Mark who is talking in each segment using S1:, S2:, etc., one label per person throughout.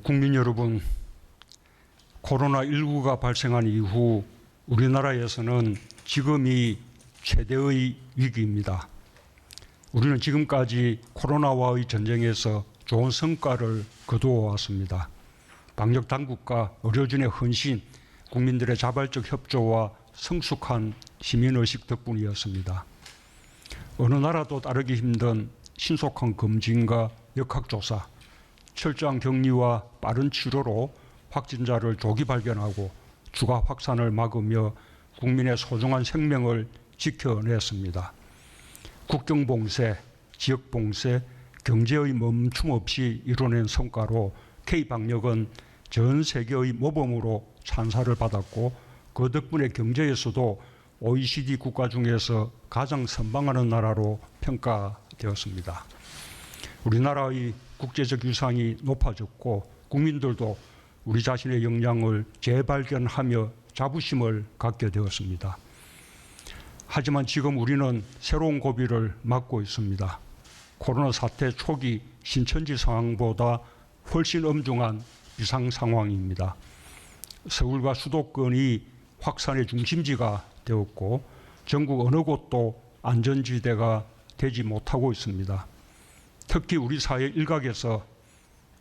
S1: 국민 여러분, 코로나19가 발생한 이후 우리나라에서는 지금이 최대의 위기입니다. 우리는 지금까지 코로나와의 전쟁에서 좋은 성과를 거두어 왔습니다. 방역 당국과 의료진의 헌신, 국민들의 자발적 협조와 성숙한 시민의식 덕분이었습니다. 어느 나라도 따르기 힘든 신속한 검진과 역학조사, 철저한 격리와 빠른 치료로 확진자를 조기 발견하고 추가 확산을 막으며 국민의 소중한 생명을 지켜냈습니다. 국경봉쇄, 지역봉쇄, 경제의 멈춤 없이 이뤄낸 성과로 K방역은 전 세계의 모범으로 찬사를 받았고 그 덕분에 경제에서도 OECD 국가 중에서 가장 선방하는 나라로 평가되었습니다. 우리나라의 국제적 위상이 높아졌고 국민들도 우리 자신의 역량을 재발견하며 자부심을 갖게 되었습니다. 하지만 지금 우리는 새로운 고비를 맞고 있습니다. 코로나 사태 초기 신천지 상황보다 훨씬 엄중한 비상 상황입니다. 서울과 수도권이 확산의 중심지가 되었고 전국 어느 곳도 안전지대가 되지 못하고 있습니다. 특히 우리 사회 일각에서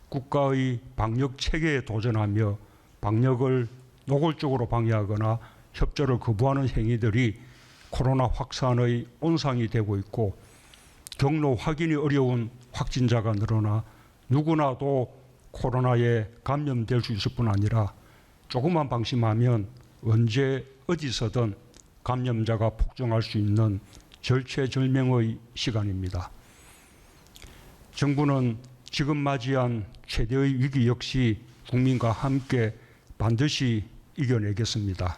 S1: 국가의 방역 체계에 도전하며 방역을 노골적으로 방해하거나 협조를 거부하는 행위들이 코로나 확산의 온상이 되고 있고 경로 확인이 어려운 확진자가 늘어나 누구나도 코로나에 감염될 수 있을 뿐 아니라 조금만 방심하면 언제 어디서든 감염자가 폭증할 수 있는 절체절명의 시간입니다. 정부는 지금 맞이한 최대의 위기 역시 국민과 함께 반드시 이겨내겠습니다.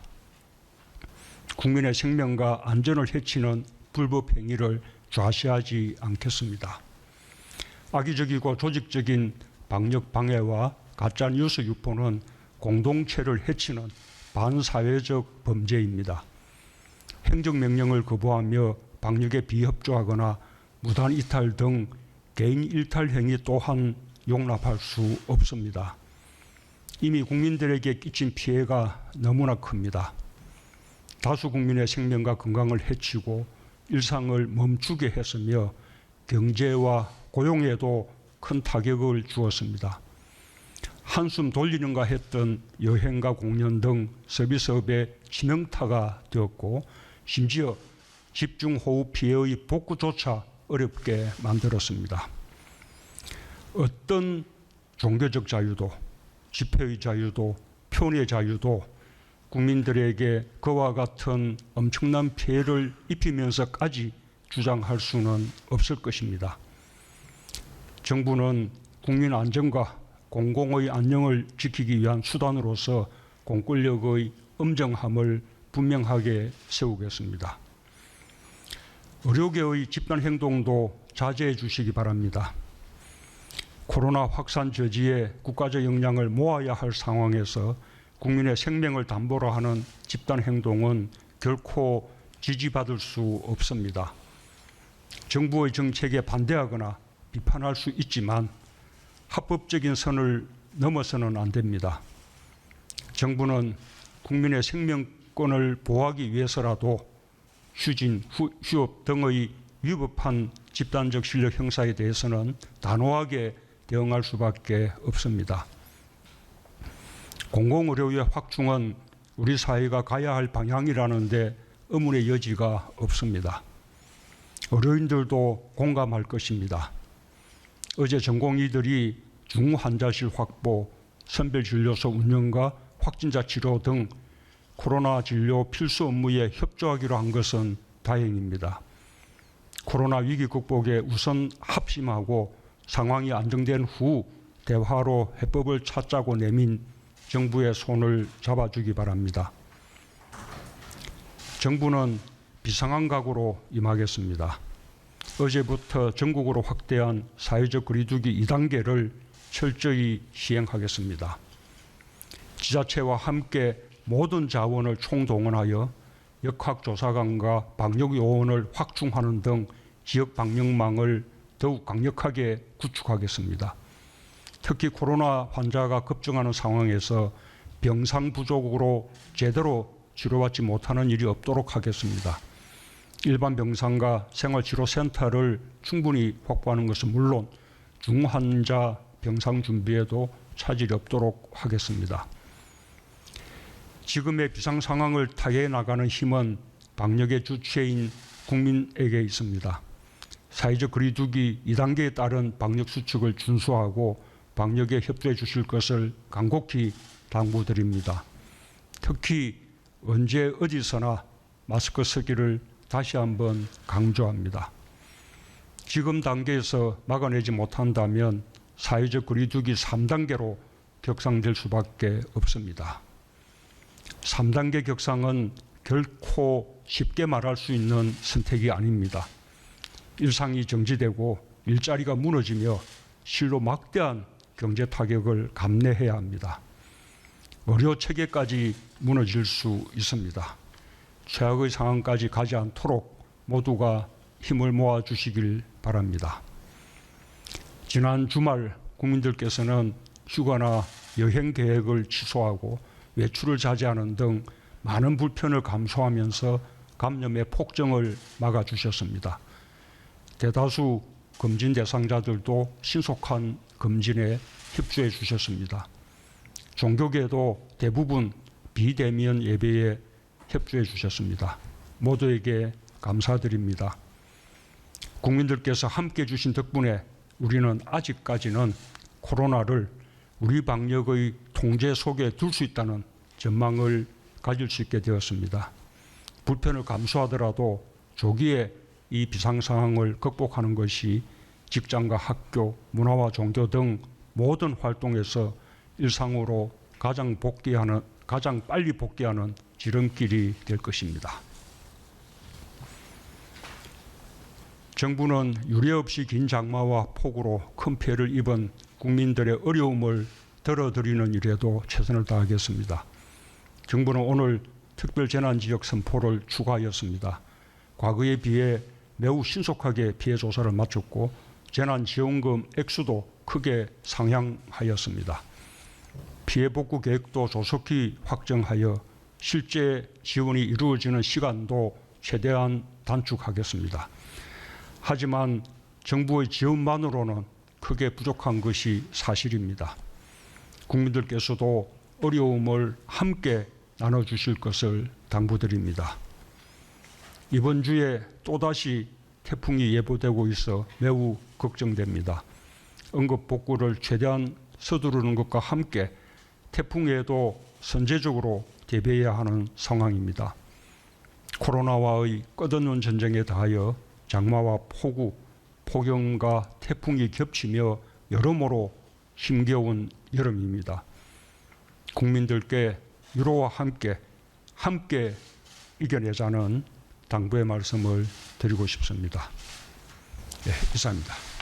S1: 국민의 생명과 안전을 해치는 불법 행위를 좌시하지 않겠습니다. 악의적이고 조직적인 방역 방해와 가짜뉴스 유포는 공동체를 해치는 반사회적 범죄입니다. 행정명령을 거부하며 방역에 비협조하거나 무단 이탈 등 개인 일탈 행위 또한 용납할 수 없습니다. 이미 국민들에게 끼친 피해가 너무나 큽니다. 다수 국민의 생명과 건강을 해치고 일상을 멈추게 했으며 경제와 고용에도 큰 타격을 주었습니다. 한숨 돌리는가 했던 여행과 공연 등 서비스업의 치명타가 되었고 심지어 집중호우 피해의 복구조차 어렵게 만들었습니다. 어떤 종교적 자유도, 집회의 자유도, 표현의 자유도 국민들에게 그와 같은 엄청난 피해를 입히면서까지 주장할 수는 없을 것입니다. 정부는 국민 안전과 공공의 안녕을 지키기 위한 수단으로서 공권력의 엄정함을 분명하게 세우겠습니다. 의료계의 집단 행동도 자제해 주시기 바랍니다. 코로나 확산 저지에 국가적 역량을 모아야 할 상황에서 국민의 생명을 담보로 하는 집단 행동은 결코 지지받을 수 없습니다. 정부의 정책에 반대하거나 비판할 수 있지만 합법적인 선을 넘어서는 안 됩니다. 정부는 국민의 생명권을 보호하기 위해서라도 휴진, 휴업 등의 위법한 집단적 실력 행사에 대해서는 단호하게 대응할 수밖에 없습니다. 공공의료의 확충은 우리 사회가 가야 할 방향이라는 데 의문의 여지가 없습니다. 의료인들도 공감할 것입니다. 어제 전공의들이 중환자실 확보, 선별진료소 운영과 확진자 치료 등 코로나 진료 필수 업무에 협조하기로 한 것은 다행입니다. 코로나 위기 극복에 우선 합심하고 상황이 안정된 후 대화로 해법을 찾자고 내민 정부의 손을 잡아주기 바랍니다. 정부는 비상한 각오로 임하겠습니다. 어제부터 전국으로 확대한 사회적 거리두기 2단계를 철저히 시행하겠습니다. 지자체와 함께 모든 자원을 총동원하여 역학조사관과 방역요원을 확충하는 등 지역 방역망을 더욱 강력하게 구축하겠습니다. 특히 코로나 환자가 급증하는 상황에서 병상 부족으로 제대로 치료받지 못하는 일이 없도록 하겠습니다. 일반 병상과 생활치료센터를 충분히 확보하는 것은 물론 중환자 병상 준비에도 차질이 없도록 하겠습니다. 지금의 비상 상황을 타개해 나가는 힘은 방역의 주체인 국민에게 있습니다. 사회적 거리두기 2단계에 따른 방역 수칙을 준수하고 방역에 협조해 주실 것을 간곡히 당부드립니다. 특히 언제 어디서나 마스크 쓰기를 다시 한번 강조합니다. 지금 단계에서 막아내지 못한다면 사회적 거리두기 3단계로 격상될 수밖에 없습니다. 3단계 격상은 결코 쉽게 말할 수 있는 선택이 아닙니다. 일상이 정지되고 일자리가 무너지며 실로 막대한 경제 타격을 감내해야 합니다. 의료 체계까지 무너질 수 있습니다. 최악의 상황까지 가지 않도록 모두가 힘을 모아 주시길 바랍니다. 지난 주말 국민들께서는 휴가나 여행 계획을 취소하고 외출을 자제하는 등 많은 불편을 감수하면서 감염의 폭증을 막아주셨습니다. 대다수 검진 대상자들도 신속한 검진에 협조해 주셨습니다. 종교계도 대부분 비대면 예배에 협조해 주셨습니다. 모두에게 감사드립니다. 국민들께서 함께 주신 덕분에 우리는 아직까지는 코로나를 우리 방역의 통제 속에 둘 수 있다는 전망을 가질 수 있게 되었습니다. 불편을 감수하더라도 조기에 이 비상 상황을 극복하는 것이 직장과 학교, 문화와 종교 등 모든 활동에서 일상으로 가장 빨리 복귀하는 지름길이 될 것입니다. 정부는 유례 없이 긴 장마와 폭우로 큰 피해를 입은 국민들의 어려움을 덜어드리는 일에도 최선을 다하겠습니다. 정부는 오늘 특별재난지역 선포를 추가하였습니다. 과거에 비해 매우 신속하게 피해 조사를 마쳤고 재난지원금 액수도 크게 상향하였습니다. 피해 복구 계획도 조속히 확정하여 실제 지원이 이루어지는 시간도 최대한 단축하겠습니다. 하지만 정부의 지원만으로는 크게 부족한 것이 사실입니다. 국민들께서도 어려움을 함께 나눠주실 것을 당부드립니다. 이번 주에 또다시 태풍이 예보되고 있어 매우 걱정됩니다. 응급복구를 최대한 서두르는 것과 함께 태풍에도 선제적으로 대비해야 하는 상황입니다. 코로나와의 끝없는 전쟁에 더하여 장마와 폭우, 폭염과 태풍이 겹치며 여러모로 힘겨운 여름입니다. 국민들께 위로와 함께 이겨내자는 당부의 말씀을 드리고 싶습니다. 네, 이상입니다.